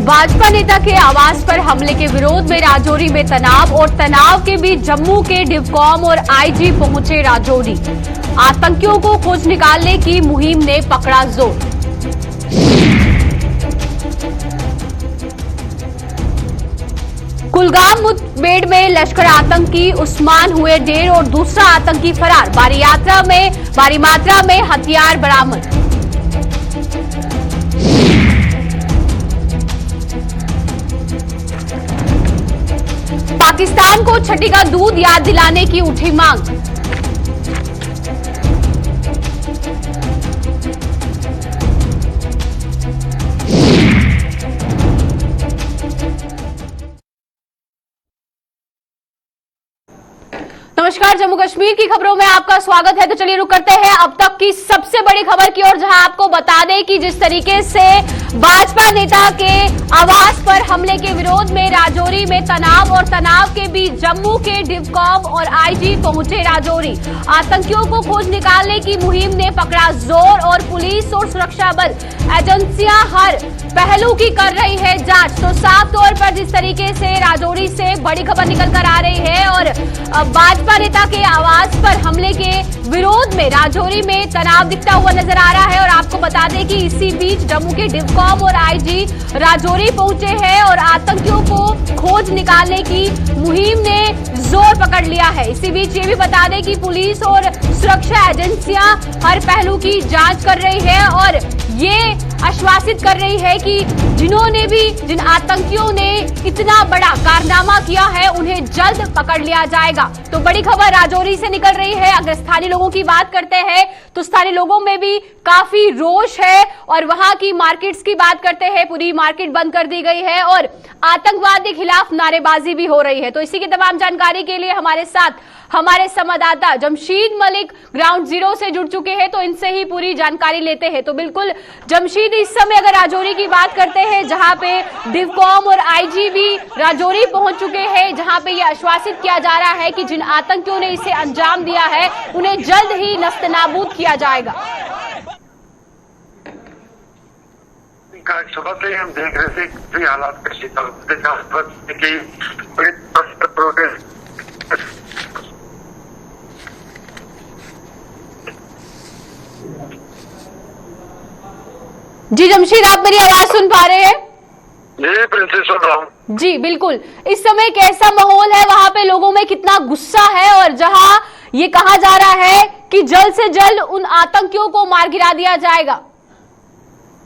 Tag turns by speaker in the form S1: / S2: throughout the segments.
S1: भाजपा नेता के आवास पर हमले के विरोध में राजौरी में तनाव और तनाव के बीच जम्मू के डिवकॉम और आईजी पहुंचे राजौरी। आतंकियों को खोज निकालने की मुहिम ने पकड़ा जोर। कुलगाम मुठभेड़ में लश्कर आतंकी उस्मान हुए ढेर और दूसरा आतंकी फरार। भारी मात्रा में हथियार बरामद। पाकिस्तान को छठी का दूध याद दिलाने की उठी मांग। नमस्कार, जम्मू कश्मीर की खबरों में आपका स्वागत है। तो चलिए रुक करते हैं अब तक की सबसे बड़ी खबर की ओर, जहां आपको बता दें कि जिस तरीके से भाजपा नेता के आवास पर हमले के विरोध में राजौरी में तनाव और तनाव के बीच जम्मू के डिवकॉम और आईजी पहुंचे राजौरी। आतंकियों को खोज निकालने की मुहिम ने पकड़ा जोर और पुलिस और सुरक्षा बल एजेंसियां हर पहलू की कर रही है जांच। तो साफ तौर पर जिस तरीके से राजौरी से बड़ी खबर निकल कर आ रही है और भाजपा नेता के आवास पर हमले के विरोध में राजौरी में तनाव दिखता हुआ नजर आ रहा है। और आपको बता दें कि इसी बीच जम्मू के डिवकॉम और आईजी राजौरी पहुंचे हैं और आतंकियों को खोज निकालने की मुहिम ने जोर पकड़ लिया है। इसी बीच ये भी बता दें कि पुलिस और सुरक्षा एजेंसियां हर पहलू की जांच कर रही है और ये आश्वासित कर रही है कि जिन आतंकियों ने इतना बड़ा कारनामा किया है उन्हें जल्द पकड़ लिया जाएगा। तो बड़ी खबर राजौरी से निकल रही है। अगर स्थानीय लोगों की बात करते हैं तो स्थानीय लोगों में भी काफी रोष है और वहां की मार्केट्स की बात करते हैं, पूरी मार्केट बंद कर दी गई है और आतंकवाद के खिलाफ नारेबाजी भी हो रही है। तो इसी की तमाम जानकारी के लिए हमारे साथ हमारे संवाददाता जमशीद मलिक ग्राउंड जीरो से जुड़ चुके हैं, तो इनसे ही पूरी जानकारी लेते हैं। तो बिल्कुल जमशीद, इस समय अगर राजौरी की बात करते हैं जहां पे डिवकॉम और आईजी भी राजौरी पहुंच चुके हैं, जहां पे यह आश्वासित किया जा रहा है कि जिन आतंकियों ने इसे अंजाम दिया है उन्हें जल्द ही नस्तनाबूद किया जाएगा।
S2: सुबह से हम देख रहे थे हालात
S1: जी जमशीद, आप मेरी आवाज सुन पा रहे हैं?
S2: जी प्रिंसेस, सुन रहा हूँ।
S1: जी बिल्कुल। इस समय कैसा माहौल है वहां पे, लोगों में कितना गुस्सा है और जहां ये कहा जा रहा है कि जल्द से जल्द उन आतंकियों को मार गिरा दिया जाएगा?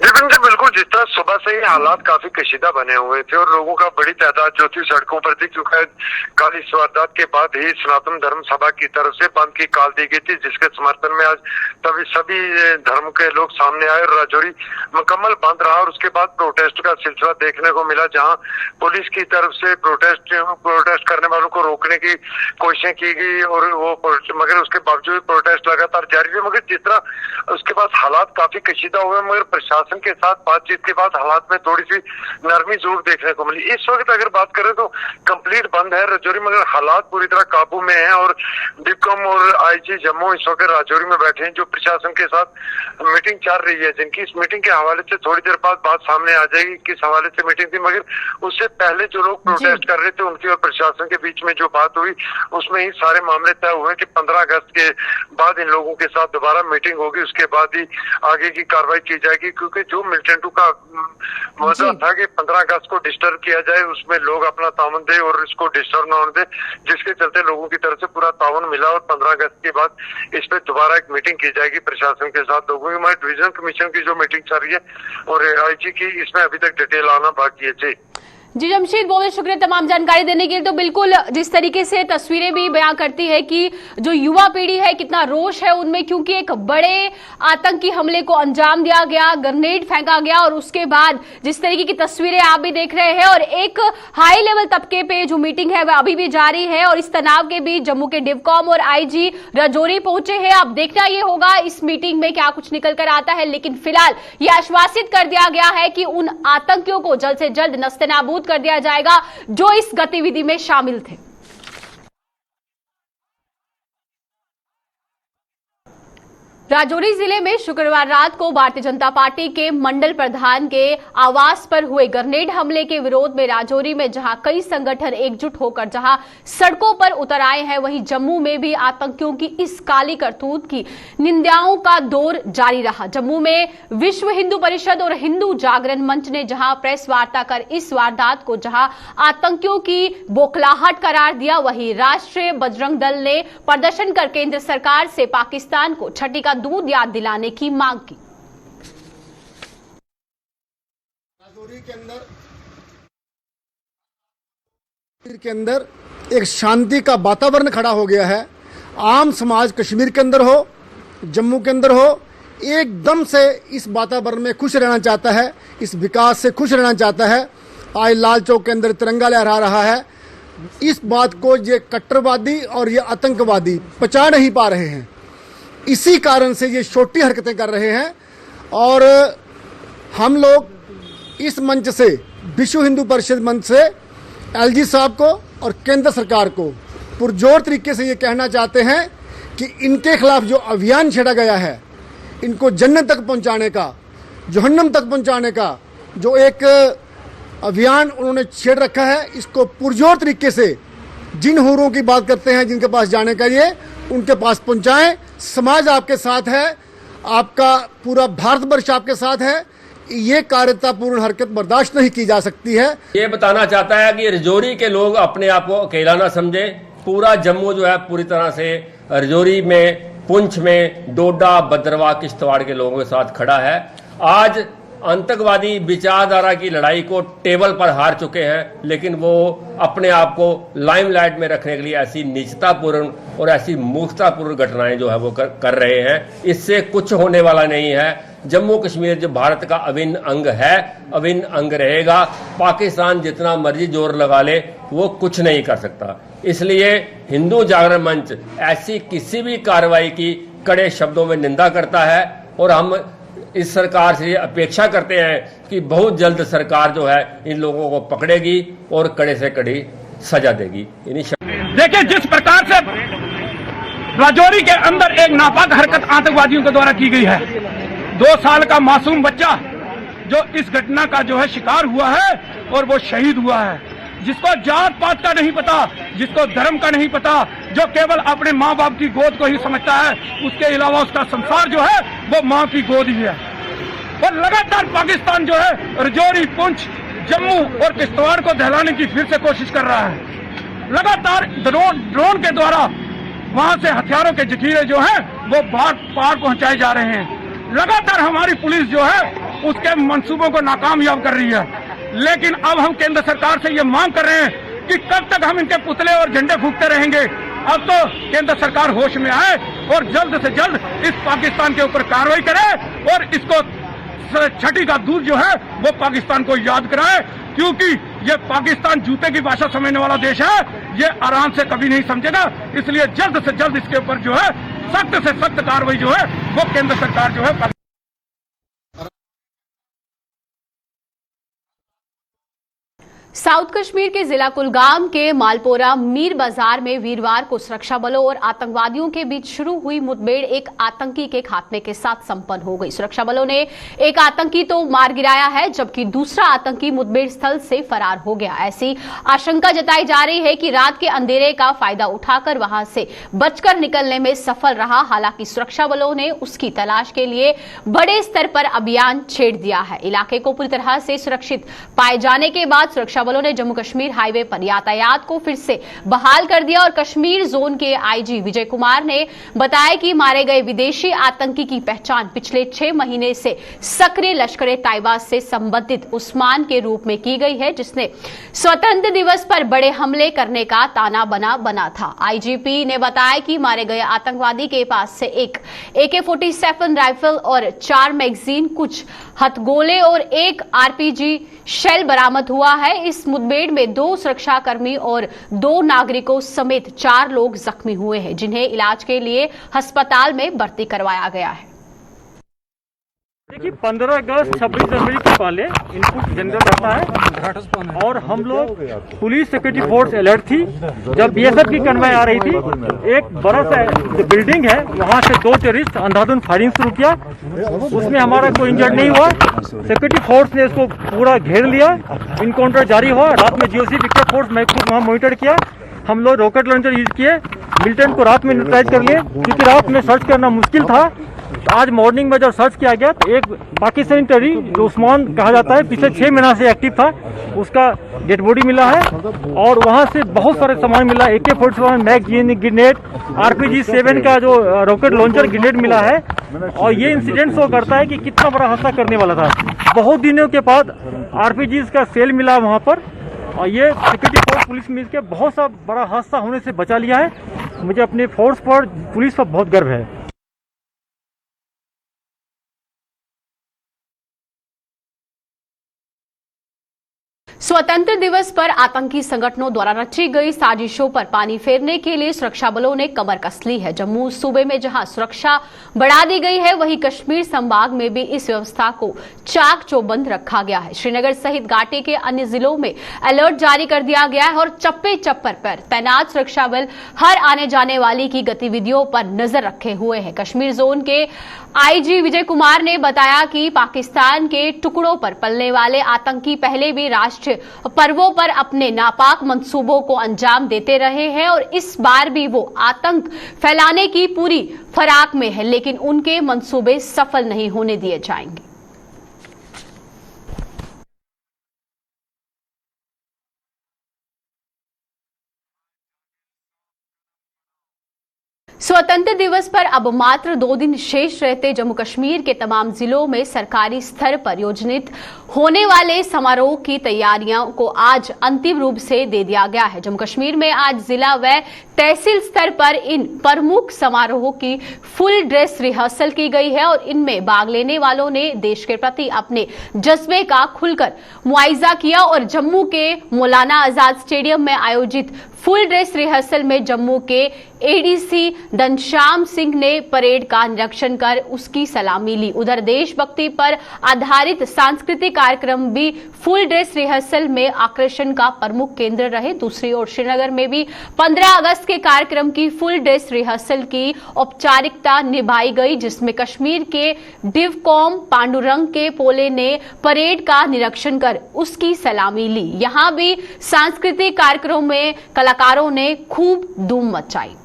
S2: जी बिल्कुल, जिस तरह सुबह से ही हालात काफी कशीदा बने हुए थे और लोगों का बड़ी तादाद जो थी सड़कों पर थी, क्योंकि कल इस वारदात के बाद ही सनातन धर्म सभा की तरफ से बंद की कॉल दी गई थी, जिसके समर्थन में आज तभी सभी धर्म के लोग सामने आए और राजौरी मुकम्मल बंद रहा। और उसके बाद प्रोटेस्ट का सिलसिला देखने को मिला, जहाँ पुलिस की तरफ से प्रोटेस्ट करने वालों को रोकने की कोशिशें की गई और वो मगर उसके बावजूद प्रोटेस्ट लगातार जारी है। मगर जिस तरह उसके बाद हालात काफी कशीदा हुए, मगर प्रशासन के साथ बातचीत के बाद हालात में थोड़ी सी नरमी जरूर देखने को मिली। इस वक्त अगर बात करें तो कंप्लीट बंद है राजौरी, मगर हालात पूरी तरह काबू में हैं और डिवकॉम और आईजी जम्मू इस वक्त राजौरी में बैठे हैं, जो प्रशासन के साथ मीटिंग चल रही है, जिनकी इस मीटिंग के हवाले से थोड़ी देर बाद बात सामने आ जाएगी किस हवाले से मीटिंग थी। मगर उससे पहले जो लोग प्रोटेस्ट कर रहे थे उनकी और प्रशासन के बीच में जो बात हुई उसमें ही सारे मामले तय हुए कि 15 अगस्त के बाद इन लोगों के साथ दोबारा मीटिंग होगी, उसके बाद ही आगे की कार्रवाई की जाएगी। क्योंकि जो मिलिटेंटों का मौजूद था कि 15 अगस्त को डिस्टर्ब किया जाए, उसमें लोग अपना तावन दे और इसको डिस्टर्ब ना होने दे, जिसके चलते लोगों की तरफ से पूरा तावन मिला और 15 अगस्त के बाद इस पे दोबारा एक मीटिंग की जाएगी प्रशासन के साथ। लोगों की डिवीजन कमीशन की जो मीटिंग चल रही है और आईजी की, इसमें अभी तक डिटेल आना बाकी है।
S1: जी जमशीद, बहुत शुक्रिया तमाम जानकारी देने के लिए। तो बिल्कुल जिस तरीके से तस्वीरें भी बयां करती है कि जो युवा पीढ़ी है कितना रोष है उनमें, क्योंकि एक बड़े आतंकी हमले को अंजाम दिया गया, ग्रेनेड फेंका गया और उसके बाद जिस तरीके की तस्वीरें आप भी देख रहे हैं और एक हाई लेवल तबके पे जो मीटिंग है वह अभी भी जारी है और इस तनाव के बीच जम्मू के डिवकॉम और आईजी राजौरी पहुंचे हैं। अब देखना ये होगा इस मीटिंग में क्या कुछ निकल कर आता है, लेकिन फिलहाल ये आश्वासित कर दिया गया है कि उन आतंकियों को जल्द से जल्द नस्तनाबूद कर दिया जाएगा जो इस गतिविधि में शामिल थे। राजौरी जिले में शुक्रवार रात को भारतीय जनता पार्टी के मंडल प्रधान के आवास पर हुए ग्रेनेड हमले के विरोध में राजौरी में जहां कई संगठन एकजुट होकर जहां सड़कों पर उतर आए हैं, वहीं जम्मू में भी आतंकियों की इस काली करतूत की निंदाओं का दौर जारी रहा। जम्मू में विश्व हिंदू परिषद और हिंदू जागरण मंच ने जहां प्रेस वार्ता कर इस वारदात को जहां आतंकियों की बौखलाहट करार दिया, वहीं राष्ट्रीय बजरंग दल ने प्रदर्शन कर केंद्र सरकार से पाकिस्तान को छठी का दूध याद दिलाने की मांग की।
S3: राजौरी के अंदर एक शांति का वातावरण खड़ा हो गया है। आम समाज कश्मीर के अंदर हो, जम्मू के अंदर हो, एकदम से इस वातावरण में खुश रहना चाहता है, इस विकास से खुश रहना चाहता है। आज लाल चौक के अंदर तिरंगा लहरा रहा है। इस बात को ये कट्टरवादी और ये आतंकवादी पचा नहीं पा रहे हैं। इसी कारण से ये छोटी हरकतें कर रहे हैं और हम लोग इस मंच से, विश्व हिंदू परिषद मंच से एलजी साहब को और केंद्र सरकार को पुरजोर तरीके से ये कहना चाहते हैं कि इनके खिलाफ जो अभियान छेड़ा गया है, इनको जन्नत तक पहुंचाने का, जहन्नम तक पहुंचाने का जो एक अभियान उन्होंने छेड़ रखा है, इसको पुरजोर तरीके से जिन हुरों की बात करते हैं, जिनके पास जाने का ये उनके पास पहुंचाएं। समाज आपके साथ है, आपका पूरा भारतवर्ष आपके साथ है। ये कार्यतापूर्ण हरकत बर्दाश्त नहीं की जा सकती है।
S4: ये बताना चाहता है कि राजौरी के लोग अपने आप को अकेला ना समझे। पूरा जम्मू जो है पूरी तरह से राजौरी में, पुंछ में, डोडा, भद्रवाह, किश्तवाड़ के लोगों के साथ खड़ा है। आज आतंकवादी विचारधारा की लड़ाई को टेबल पर हार चुके हैं, लेकिन वो अपने आप को लाइमलाइट में रखने के लिए ऐसी नीचतापूर्ण और ऐसी मूर्खतापूर्ण घटनाएं जो है वो कर रहे हैं। इससे कुछ होने वाला नहीं है। जम्मू कश्मीर जो भारत का अभिन्न अंग है, अभिन्न अंग रहेगा। पाकिस्तान जितना मर्जी जोर लगा ले, वो कुछ नहीं कर सकता। इसलिए हिंदू जागरण मंच ऐसी किसी भी कार्रवाई की कड़े शब्दों में निंदा करता है और हम इस सरकार से अपेक्षा करते हैं कि बहुत जल्द सरकार जो है इन लोगों को पकड़ेगी और कड़े से कड़ी सजा देगी।
S5: देखिए, जिस प्रकार से राजौरी के अंदर एक नापाक हरकत आतंकवादियों के द्वारा की गई है, 2 साल का मासूम बच्चा जो इस घटना का जो है शिकार हुआ है और वो शहीद हुआ है, जिसको जात पात का नहीं पता, जिसको धर्म का नहीं पता, जो केवल अपने माँ बाप की गोद को ही समझता है, उसके अलावा उसका संसार जो है वो माँ की गोद ही है। और लगातार पाकिस्तान जो है राजौरी, पुंछ, जम्मू और किश्तवाड़ को दहलाने की फिर से कोशिश कर रहा है। लगातार ड्रोन के द्वारा वहां से हथियारों के जखीरे जो है वो पार पहुंचाए जा रहे हैं। लगातार हमारी पुलिस जो है उसके मंसूबों को नाकामयाब कर रही है। लेकिन अब हम केंद्र सरकार से ये मांग कर रहे हैं कि कब तक हम इनके पुतले और झंडे फूंकते रहेंगे। अब तो केंद्र सरकार होश में आए और जल्द से जल्द इस पाकिस्तान के ऊपर कार्रवाई करे और इसको छठी का दूध जो है वो पाकिस्तान को याद कराए, क्योंकि ये पाकिस्तान जूते की भाषा समझने वाला देश है। ये आराम से कभी नहीं समझेगा। इसलिए जल्द से जल्द इसके ऊपर जो है सख्त से सख्त कार्रवाई जो है वो केंद्र सरकार जो है।
S1: साउथ कश्मीर के जिला कुलगाम के मालपोरा मीर बाजार में वीरवार को सुरक्षा बलों और आतंकवादियों के बीच शुरू हुई मुठभेड़ एक आतंकी के खात्मे के साथ संपन्न हो गई। सुरक्षा बलों ने एक आतंकी तो मार गिराया है, जबकि दूसरा आतंकी मुठभेड़ स्थल से फरार हो गया। ऐसी आशंका जताई जा रही है कि रात के अंधेरे का फायदा उठाकर वहां से बचकर निकलने में सफल रहा। हालांकि सुरक्षा बलों ने उसकी तलाश के लिए बड़े स्तर पर अभियान छेड़ दिया है। इलाके को पूरी तरह से सुरक्षित पाए जाने के बाद सुरक्षा बलों ने जम्मू कश्मीर हाईवे पर यातायात को फिर से बहाल कर दिया और कश्मीर जोन के आईजी विजय कुमार ने बताया कि मारे गए विदेशी आतंकी की पहचान पिछले 6 महीने से सक्रिय लश्कर तैयबा से संबंधित उस्मान के रूप में की गई है, जिसने स्वतंत्र दिवस पर बड़े हमले करने का ताना बना था। आईजीपी ने बताया कि मारे गए आतंकवादी के पास से एक AK-47 राइफल और 4 मैगजीन, कुछ हथगोले और एक RPG शेल बरामद हुआ है। इस मुठभेड़ में 2 सुरक्षाकर्मी और 2 नागरिकों समेत 4 लोग जख्मी हुए हैं, जिन्हें इलाज के लिए अस्पताल में भर्ती करवाया गया है।
S6: देखिए 15 अगस्त 26 जनवरी के पहले इनपुट जनरल रहता है और हम लोग पुलिस सिक्योरिटी फोर्स अलर्ट थी। जब बीएसएफ की कन्वॉय आ रही थी, एक बड़ा सा बिल्डिंग है, वहाँ से 2 टेररिस्ट अंधाधुंध फायरिंग शुरू किया। उसमें हमारा कोई इंजर्ड नहीं हुआ। सिक्योरिटी फोर्स ने इसको पूरा घेर लिया, इनकाउंटर जारी हुआ। रात में जीओसी विक्टर फोर्स मैं खुद वहाँ मॉनिटर किया। हम लोग रॉकेट लॉन्चर यूज किए, मिलिटेंट को रात में न्यूट्रलाइज कर लिए, क्योंकि रात में सर्च करना मुश्किल था। आज मॉर्निंग में जब सर्च किया गया तो एक पाकिस्तानी टेररी जो उस्मान कहा जाता है, पिछले 6 महीना से एक्टिव था, उसका डेड बॉडी मिला है। और वहां से बहुत सारे सामान मिला, AK-47 मैगजीन, ग्रेनेड, RPG-7 का जो रॉकेट लॉन्चर ग्रेनेड मिला है। और ये इंसिडेंट शो करता है कि कितना बड़ा हादसा करने वाला था। बहुत दिनों के बाद RPGs का सेल मिला वहाँ पर, और ये सिक्योरिटी फोर्स पुलिस मिल के बहुत सा बड़ा हादसा होने से बचा लिया है। मुझे अपने फोर्स पर, पुलिस पर बहुत गर्व है।
S1: स्वतंत्र दिवस पर आतंकी संगठनों द्वारा रची गई साजिशों पर पानी फेरने के लिए सुरक्षा बलों ने कमर कस ली है। जम्मू सूबे में जहां सुरक्षा बढ़ा दी गई है, वहीं कश्मीर संभाग में भी इस व्यवस्था को चाक चौबंद रखा गया है। श्रीनगर सहित घाटी के अन्य जिलों में अलर्ट जारी कर दिया गया है और चप्पे चप्पर पर तैनात सुरक्षा बल हर आने जाने वाली की गतिविधियों पर नजर रखे हुए हैं। कश्मीर जोन के IG विजय कुमार ने बताया कि पाकिस्तान के टुकड़ों पर पलने वाले आतंकी पहले भी राष्ट्रीय पर्वों पर अपने नापाक मंसूबों को अंजाम देते रहे हैं और इस बार भी वो आतंक फैलाने की पूरी फराक में है, लेकिन उनके मंसूबे सफल नहीं होने दिए जाएंगे। स्वतंत्र दिवस पर अब मात्र 2 दिन शेष रहते जम्मू कश्मीर के तमाम जिलों में सरकारी स्तर पर आयोजित होने वाले समारोह की तैयारियों को आज अंतिम रूप से दे दिया गया है। जम्मू कश्मीर में आज जिला व तहसील स्तर पर इन प्रमुख समारोहों की फुल ड्रेस रिहर्सल की गई है और इनमें भाग लेने वालों ने देश के प्रति अपने जज्बे का खुलकर मुआयजा किया। और जम्मू के मौलाना आजाद स्टेडियम में आयोजित फुल ड्रेस रिहर्सल में जम्मू के ADC घनश्याम सिंह ने परेड का निरीक्षण कर उसकी सलामी ली। उधर देशभक्ति पर आधारित सांस्कृतिक कार्यक्रम भी फुल ड्रेस रिहर्सल में आकर्षण का प्रमुख केंद्र रहे। दूसरी ओर श्रीनगर में भी 15 अगस्त के कार्यक्रम की फुल ड्रेस रिहर्सल की औपचारिकता निभाई गई, जिसमें कश्मीर के डिवकॉम पांडुरंग के पोले ने परेड का निरीक्षण कर उसकी सलामी ली। यहां भी सांस्कृतिक कार्यक्रमों में कलाकारों ने खूब धूम मचाई।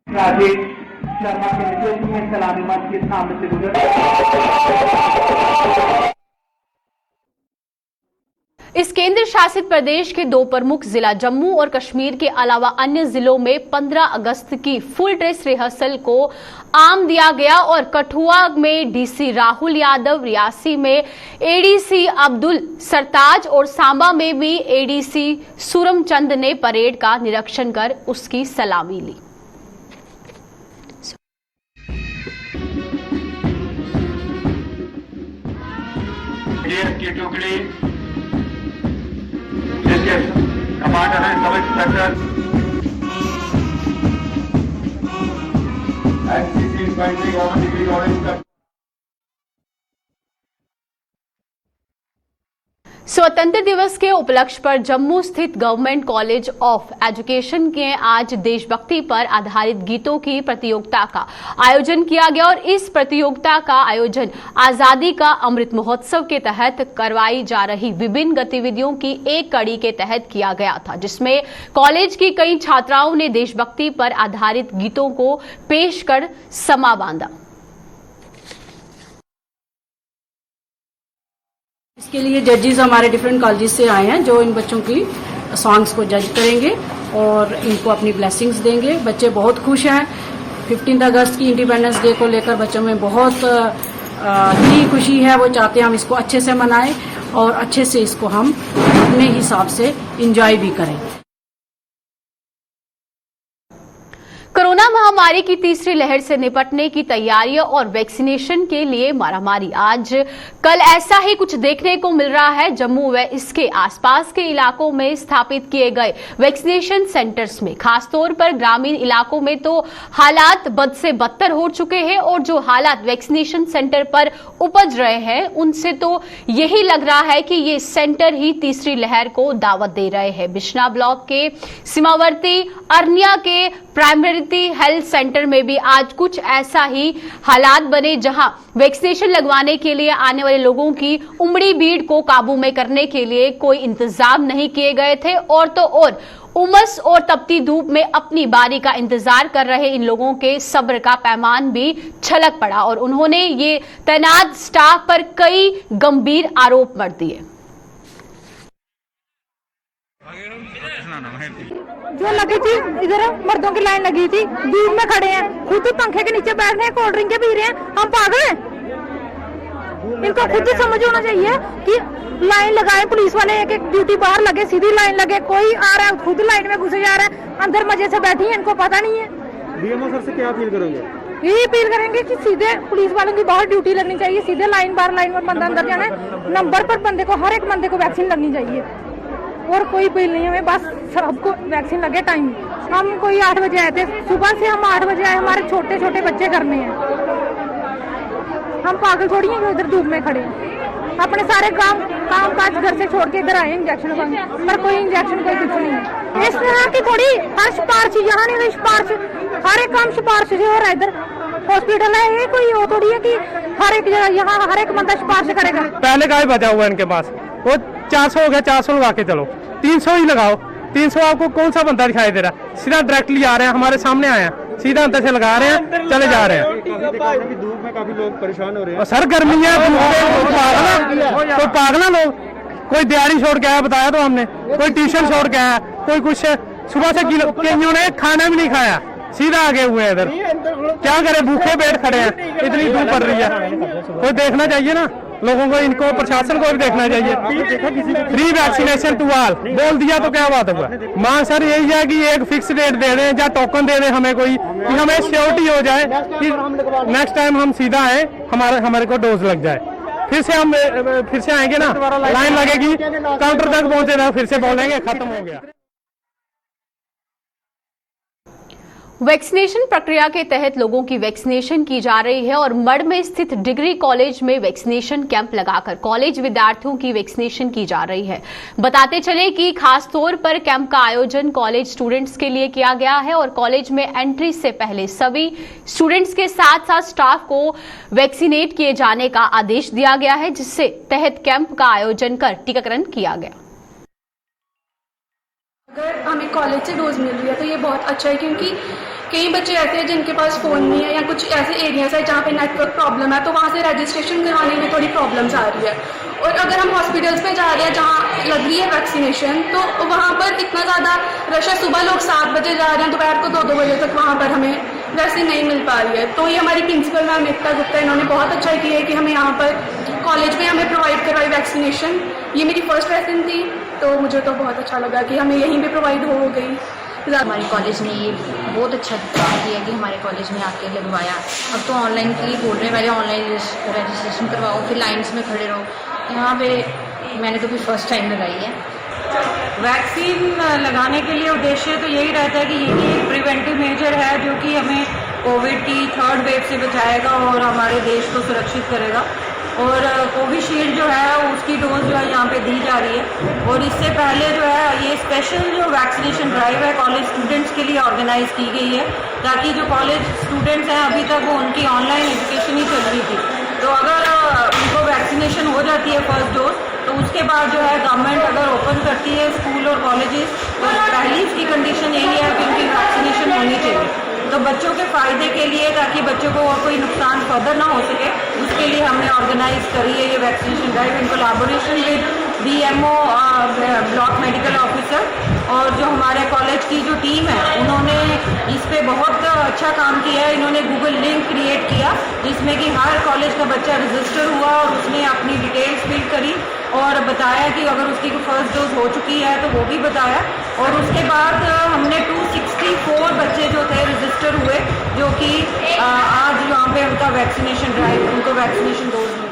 S7: राजेश शर्मा के नेतृत्व में सलामी मंच के सामने से गुजर।
S1: इस केंद्र शासित प्रदेश के 2 प्रमुख जिला जम्मू और कश्मीर के अलावा अन्य जिलों में 15 अगस्त की फुल ड्रेस रिहर्सल को आम दिया गया और कठुआ में DC राहुल यादव, रियासी में ADC अब्दुल सरताज और सांबा में भी ADC सूरमचंद ने परेड का निरीक्षण कर उसकी सलामी ली।
S5: की टुकड़ी जिसके कमांडर है सब इंस्पेक्टर
S1: स्वतंत्र दिवस के उपलक्ष्य पर जम्मू स्थित गवर्नमेंट कॉलेज ऑफ एजुकेशन के आज देशभक्ति पर आधारित गीतों की प्रतियोगिता का आयोजन किया गया और इस प्रतियोगिता का आयोजन आजादी का अमृत महोत्सव के तहत करवाई जा रही विभिन्न गतिविधियों की एक कड़ी के तहत किया गया था, जिसमें कॉलेज की कई छात्राओं ने देशभक्ति पर आधारित गीतों को पेश कर समा बांधा।
S8: इसके लिए जजेस हमारे डिफरेंट कॉलेजेस से आए हैं जो इन बच्चों की सॉन्ग्स को जज करेंगे और इनको अपनी ब्लेसिंग्स देंगे। बच्चे बहुत खुश हैं। 15 अगस्त की इंडिपेंडेंस डे को लेकर बच्चों में बहुत ही खुशी है। वो चाहते हैं हम इसको अच्छे से मनाएं और अच्छे से इसको हम अपने हिसाब से एंजॉय भी करें।
S1: कोरोना महामारी महामारी की तीसरी लहर से निपटने की तैयारियों और वैक्सीनेशन के लिए मारामारी। आज कल ऐसा ही कुछ देखने को मिल रहा है। जम्मू व इसके आसपास के इलाकों में स्थापित किए गए वैक्सीनेशन सेंटर्स में, खासतौर पर ग्रामीण इलाकों में तो हालात बद से बदतर हो चुके हैं और जो हालात वैक्सीनेशन सेंटर पर उपज रहे हैं उनसे तो यही लग रहा है कि ये सेंटर ही तीसरी लहर को दावत दे रहे हैं। बिश्ना ब्लॉक के सीमावर्ती अरनिया के प्राइमरी हेल्थ सेंटर में भी आज कुछ ऐसा ही हालात बने, जहां वैक्सीनेशन लगवाने के लिए आने वाले लोगों की उमड़ी भीड़ को काबू में करने के लिए कोई इंतजाम नहीं किए गए थे। और तो और उमस और तपती धूप में अपनी बारी का इंतजार कर रहे इन लोगों के सब्र का पैमान भी छलक पड़ा और उन्होंने ये तैनात स्टाफ पर कई गंभीर आरोप मढ़ दिए।
S9: जो लगी थी इधर मर्दों की लाइन लगी थी, धूप में खड़े हैं, खुद पंखे के नीचे बैठ रहे हैं, कोल्ड ड्रिंक के पी रहे हैं। हम पागल हैं? इनको खुद समझ होना चाहिए कि लाइन लगाए पुलिस वाले, एक एक ड्यूटी बाहर लगे, सीधी लाइन लगे। कोई आ रहा है खुद लाइन में घुसे जा रहा है, अंदर मजे से बैठी है, इनको पता नहीं है।
S6: डीएमओ सर से क्या अपील करोगे?
S9: यही अपील करेंगे कि सीधे पुलिस वालों की बाहर ड्यूटी लगनी चाहिए, सीधे लाइन बार लाइन में बंदा अंदर जाना है, नंबर पर बंदे को, हर एक बंदे को वैक्सीन लगनी चाहिए और कोई बिल नहीं, हमें बस सबको वैक्सीन लगे टाइम। हम कोई 8 बजे आए थे, सुबह से हम 8 बजे आए, हमारे छोटे छोटे बच्चे घर में हैं। हम पागल थोड़ी हैं जो इधर धूप में खड़े हैं। अपने सारे काम काज घर से छोड़ के इधर आए इंजेक्शन पर कोई इंजेक्शन कोई कुछ नहीं है। इस तरह की थोड़ी हर सिफारिश यहाँ नहीं, सिफारिश हर एक काम सिफारिश से हो रहा है। इधर हॉस्पिटल है, ये कोई वो थोड़ी है कि हर एक जगह यहाँ हर एक बंदा सिफारिश करेगा।
S6: पहले का ही बचा हुआ है इनके पास, वो 400 हो गया, 400 लगा के चलो, 300 ही लगाओ। 300 आपको कौन सा बंदा दिखाई दे रहा है? सीधा डायरेक्टली आ रहे हैं, हमारे सामने आए हैं, सीधा अंदर से लगा रहे हैं, चले जा रहे हैं।
S10: धूप में काफी लोग परेशान हो रहे हैं।
S6: सर गर्मी है, तो पागल लोग। कोई दिहाड़ी छोड़ के आया, बताया तो हमने, कोई ट्यूशन छोड़ के आया, कोई कुछ सुबह से कईयों ने खाना भी नहीं खाया, सीधा आगे हुए इधर। क्या करे, भूखे पेट खड़े हैं, इतनी धूप पड़ रही है। कोई देखना चाहिए ना लोगों को, इनको प्रशासन को भी देखना चाहिए। फ्री वैक्सीनेशन टू ऑल बोल दिया तो क्या बात हुआ? मां सर यही है कि एक फिक्स डेट दे दें या टोकन दे दें हमें कोई, कि हमें श्योरिटी हो जाए कि नेक्स्ट टाइम हम सीधा आए, हमारे को डोज लग जाए। फिर से आएंगे ना, लाइन लगेगी, काउंटर तक पहुंचे ना, फिर से बोलेंगे खत्म हो गया।
S1: वैक्सीनेशन प्रक्रिया के तहत लोगों की वैक्सीनेशन की जा रही है और मढ़ में स्थित डिग्री कॉलेज में वैक्सीनेशन कैंप लगाकर कॉलेज विद्यार्थियों की वैक्सीनेशन की जा रही है। बताते चले कि खास तौर पर कैंप का आयोजन कॉलेज स्टूडेंट्स के लिए किया गया है और कॉलेज में एंट्री से पहले सभी स्टूडेंट्स के साथ साथ स्टाफ को वैक्सीनेट किए जाने का आदेश दिया गया है, जिससे तहत कैंप का आयोजन कर टीकाकरण किया गया।
S11: अगर हमें कॉलेज से डोज मिल रही है तो ये बहुत अच्छा है, क्योंकि कई बच्चे ऐसे हैं जिनके पास फ़ोन नहीं है या कुछ ऐसे एरियाज है जहाँ पे नेटवर्क प्रॉब्लम है, तो वहाँ से रजिस्ट्रेशन करवाने में थोड़ी प्रॉब्लम्स आ रही है। और अगर हम हॉस्पिटल्स में जा रहे हैं जहाँ लग रही है वैक्सीनेशन, तो वहाँ पर इतना ज़्यादा रश है, सुबह लोग 7 बजे जा रहे हैं, दोपहर को 2-2 बजे तक वहाँ पर हमें वैक्सीन नहीं मिल पा रही है। तो ये हमारी प्रिंसिपल मैम एकता गुप्ता, इन्होंने बहुत अच्छा किया है कि हमें यहाँ पर कॉलेज में हमें प्रोवाइड करवाई वैक्सीनेशन। ये मेरी फर्स्ट वैक्सीन थी, तो मुझे तो बहुत अच्छा लगा कि हमें यहीं पे प्रोवाइड हो गई।
S12: हमारे कॉलेज ने ये बहुत अच्छा काम किया कि हमारे कॉलेज में आके लगवाया। अब तो ऑनलाइन के लिए बोल रहे हैं, पहले ऑनलाइन रजिस्ट्रेशन करवाओ, फिर लाइन्स में खड़े रहो। यहाँ पे मैंने तो भी फर्स्ट टाइम लगाई है।
S13: वैक्सीन लगाने के लिए उद्देश्य तो यही रहता है कि ये एक प्रिवेंटिव मेजर है जो कि हमें कोविड की 3rd वेव से बचाएगा और हमारे देश को सुरक्षित करेगा। और कोविशील्ड जो है उसकी डोज जो है यहाँ पे दी जा रही है। और इससे पहले जो है ये स्पेशल जो वैक्सीनेशन ड्राइव है कॉलेज स्टूडेंट्स के लिए ऑर्गेनाइज की गई है, ताकि जो कॉलेज स्टूडेंट्स हैं अभी तक वो उनकी ऑनलाइन एजुकेशन ही चल रही थी, तो अगर उनको वैक्सीनेशन हो जाती है फर्स्ट डोज, तो उसके बाद जो है गवर्नमेंट अगर ओपन करती है स्कूल और कॉलेजेस, तो पहली इसकी कंडीशन यही है कि उनकी वैक्सीनेशन होनी चाहिए। तो बच्चों के फ़ायदे के लिए, ताकि बच्चों को और कोई नुकसान फर्दर ना हो सके, उसके लिए हमने ऑर्गेनाइज करी है ये vaccination drive in collaboration with BMO block medical officer और जो हमारे कॉलेज की जो टीम है उन्होंने इस पे बहुत अच्छा काम किया है। इन्होंने गूगल लिंक क्रिएट किया जिसमें कि हर कॉलेज का बच्चा रजिस्टर हुआ और उसने अपनी डिटेल्स फिल करी और बताया कि अगर उसकी फर्स्ट डोज हो चुकी है तो वो भी बताया। और उसके बाद हमने 264 बच्चे जो थे रजिस्टर हुए जो कि आज यहाँ पे उनका वैक्सीनेशन ड्राइव, उनको वैक्सीनेशन डोज मिली।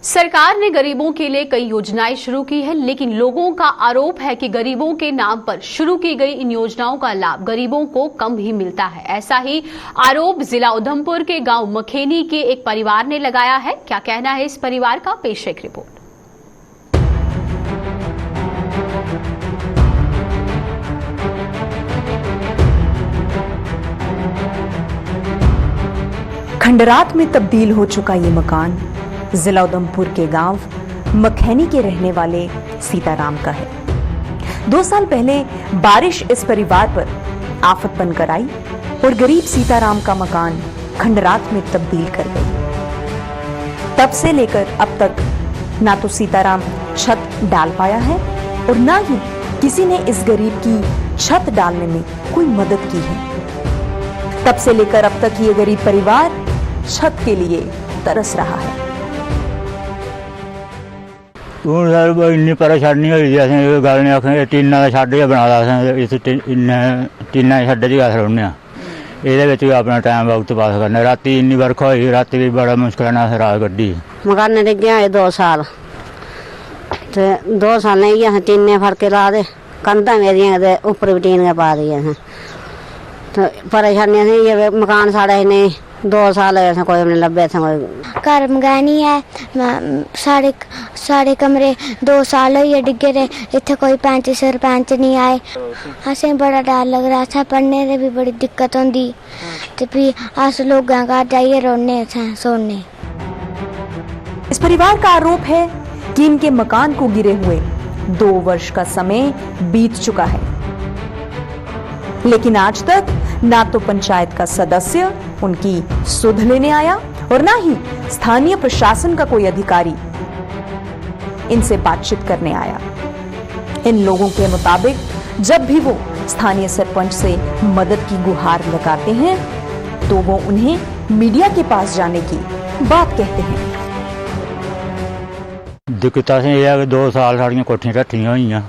S1: सरकार ने गरीबों के लिए कई योजनाएं शुरू की है, लेकिन लोगों का आरोप है कि गरीबों के नाम पर शुरू की गई इन योजनाओं का लाभ गरीबों को कम ही मिलता है। ऐसा ही आरोप जिला उधमपुर के गांव मखेनी के एक परिवार ने लगाया है। क्या कहना है इस परिवार का, पेश एक रिपोर्ट।
S14: खंडरात में तब्दील हो चुका ये मकान जिला उधमपुर के गांव मखैनी के रहने वाले सीताराम का है। 2 साल पहले बारिश इस परिवार पर आफत बनकर आई और गरीब सीताराम का मकान खंडरात में तब्दील कर गई। तब से लेकर अब तक ना तो सीताराम छत डाल पाया है और ना ही किसी ने इस गरीब की छत डालने में कोई मदद की है। तब से लेकर अब तक ये गरीब परिवार छत के लिए तरस रहा है।
S15: इन्नी परेशानी हुई असें गल नहीं आखने टीना का शैड गै बना दा असें इस टीना शैड च गै अस रौह्ने आं। एह्दे बिच गै अपना टाइम वक्त पास करने। रातीं इन्नी बरखा होई, रातीं भी बड़ा मुश्कल ने असें रात कड्ढी।
S16: मकाने डिग्गे होए 2 साल ते 2 सालें गी असें टीने फड़ के ला दे, कंधां मेरियां ते उप्पर भी टीन गै पा दी असें। ते परेशानी असें इ'यै मकान साढ़े नेईं 2 साल असें कोई नहीं लब्भे। इत्थें कोई
S17: घर मकानी है, साढ़े कमरे 2 साल होइए डिग्गे दे, इत्थे कोई पैंच सरपंच नहीं आए। असें बड़ा डर लग रहा, असें पढ़ने दे भी बड़ी दिक्कत होंदी ते फ्ही अस लोगों घर जाइए रोने इत्थें सोने।
S14: इस परिवार का आरोप है कि इनके मकान को गिरे हुए 2 वर्ष का समय बीत चुका है, लेकिन आज तक ना तो पंचायत का सदस्य उनकी सुध लेने आया और ना ही स्थानीय प्रशासन का कोई अधिकारी इनसे बातचीत करने आया। इन लोगों के मुताबिक जब भी वो स्थानीय सरपंच से मदद की गुहार लगाते हैं तो वो उन्हें मीडिया के पास जाने की बात कहते हैं।
S15: दिक्कत असें एह् है कि 2 साल साढ़ियां कोठियां ढट्ठियां होइयां,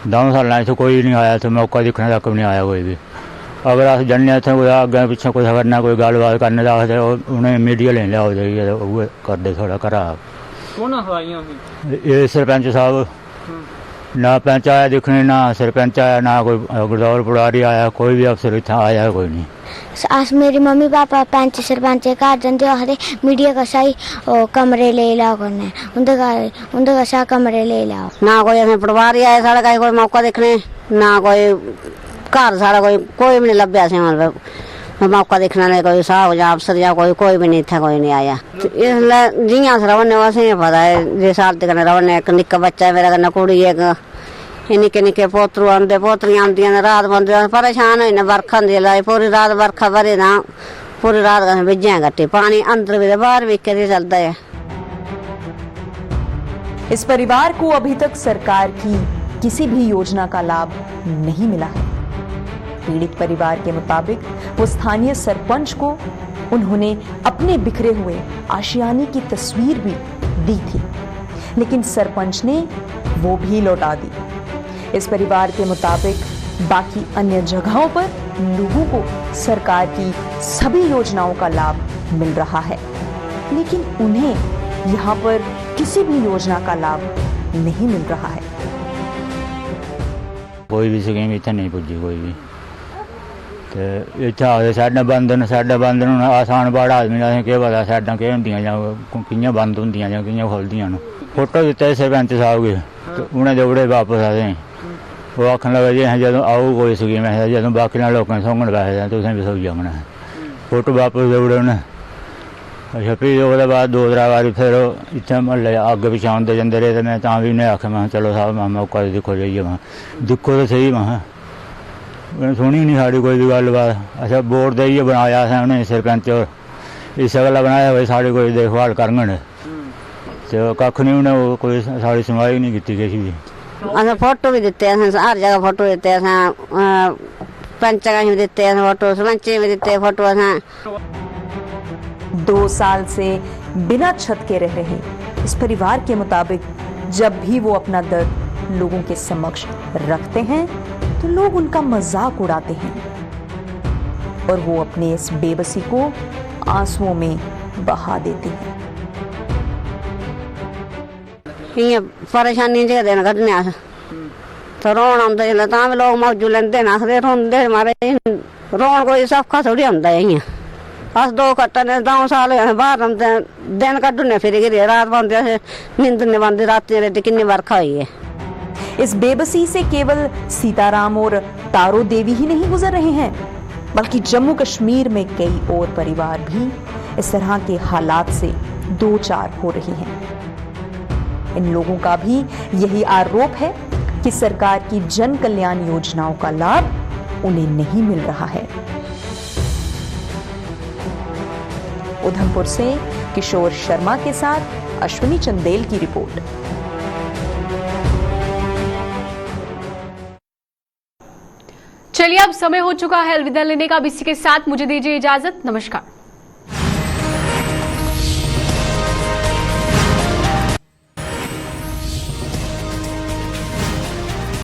S15: 2 सालें च कोई नहीं आया, इत्थै मौका दिक्खने तक भी नहीं आया कोई भी। अगर अस जन्ने इत्थै कोई अग्गें पिच्छें कुसै कन्नै कोई गल्लबात करने दा आखदे उ'नें मीडिया लेई लैओ जाइयै उ'ऐ करदे थोड़ा घरा। एह् सरपंच साहब ना पंच आया दिक्खने, ना सरपंच आया, ना कोई गुरदौर पुड़ारी आया, कोई भी अफसर इत्थै आया कोई नहीं।
S17: अस मेरी मम्मी पापा पैंच सरपंच घर जंदे आखदे मीडिया कशा ही कमरे ले लाओ करने, उंदे कशा कमरे ले लाओ।
S16: ना कोई असें पटवारी आए साढ़े कश कोई मौका दिक्खने, ना कोई घर साढ़ा कोई भी नहीं लब्भेआ असें मतलब मौका दिक्खने लेई कोई साहब जां अफसर जां कोई भी नहीं, इत्थै कोई नहीं आया। इसलै जियां अस रवने असें पता है जिस हालत कन्नै रवने। इक निक्का बच्चा मेरे कन्नै कुड़ी, इक निक्के निक्के पोतरू आंदे पोतरियां आंदियां रात बंदे परेशान होई ने। बरखा होंदी लाई पूरी रात बरखा बरे ना पूरी रात असें बिज्जियां कट्टी, पानी अंदर भी बाहर भी इक्के दी चलदा है।
S14: इस परिवार को अभी तक सरकार की किसी भी योजना का लाभ नहीं मिला है। पीड़ित परिवार के मुताबिक वो स्थानीय सरपंच को उन्होंने अपने बिखरे हुए आशियाने की तस्वीर भी दी थी, लेकिन सरपंच ने वो भी लौटा दी। इस परिवार के मुताबिक बाकी अन्य जगहों पर लोगों को सरकार की सभी योजनाओं का लाभ मिल रहा है, लेकिन उन्हें यहाँ पर किसी भी योजना का लाभ नहीं मिल रहा है।
S15: कोई भी स्कीम इत्थै नहीं पुज्जी कोई भी। ते इत्थै आखदे साइडां बंद न हून आसान बड़ा आदमी असें केह् पता साइडां केह् होंदियां जां कि'यां बंद होंदियां जां कि'यां खुलदियां न। फोटो दित्ते सरपंच साहब गी ते उ'नें देई ओड़े वापस असें। ओह् आखन लगे जी असें जदूं आऊग कोई स्कीम असें जदूं बाकी लोकें थ्होङन पैसे तुसें बी थ्होई जाङन। फोटो वापस देई ओड़े उ'नें। अच्छा फ्ही ओह्दे बाद 2-3 बारी फिर इत्थै म्हल्ले अग्ग पिच्छें औंदे जंदे रेह् ते मैं तां बी उ'नें आखेआ महां चलो साहब महां मौका दिक्खो जाइयै महां दिक्खो ते स्हेई महां। उ'नें सुनी नहीं साढ़ी कोई भी गल्लबात। अच्छा बोर्ड देइयै बनाया असें उ'नें सरपंच होर इस्सै गल्ला बनाया भाई साढ़ी कोई देखभाल करङन। ਤੇ ਕੱਖ ਨਹੀਂ ਉਹਨੇ ਕੋਈ ਸਾਡੀ ਸੁਣਵਾਈ ਨਹੀਂ ਕੀਤੀ ਕਿਸੇ ਵੀ।
S16: असें फोटो भी दिते, हर जगह फोटो दिते, पंच भी दिते फोटो, सरपंच भी दिते फोटो।
S14: 2 साल से बिना छत के रह रहे इस परिवार के मुताबिक जब भी वो अपना दर्द लोगों के समक्ष रखते हैं तो लोग उनका मजाक उड़ाते हैं और वो अपने इस बेबसी को आंसुओं में बहा देते हैं।
S16: परेशानी जे दिन कड्ढने अस तो रोन आंदा जिसलै तां भी लोग मौजू लैंदे न, आखदे रोंदे मारे। रोन कोई सौखा थोड़ी होंदा है इ'यां। अस 2 कट्टने 2 साल होए बाहर रौंदे, दिन कड्ढने फिर गिरी रात पौंदे, अस नींद नहीं पौंदी रातीं रेडी किन्नी बरखा हुई है।
S14: इस बेबसी से केवल सीताराम और तारो देवी ही नहीं गुजर रहे हैं, बल्कि जम्मू कश्मीर में कई और परिवार भी इस तरह के हालात से 2-4 हो रही हैं। इन लोगों का भी यही आरोप है कि सरकार की जन कल्याण योजनाओं का लाभ उन्हें नहीं मिल रहा है। उधमपुर से किशोर शर्मा के साथ अश्विनी चंदेल की रिपोर्ट।
S1: चलिए अब समय हो चुका है अलविदा लेने का। अब इसी के साथ मुझे दीजिए इजाजत। नमस्कार।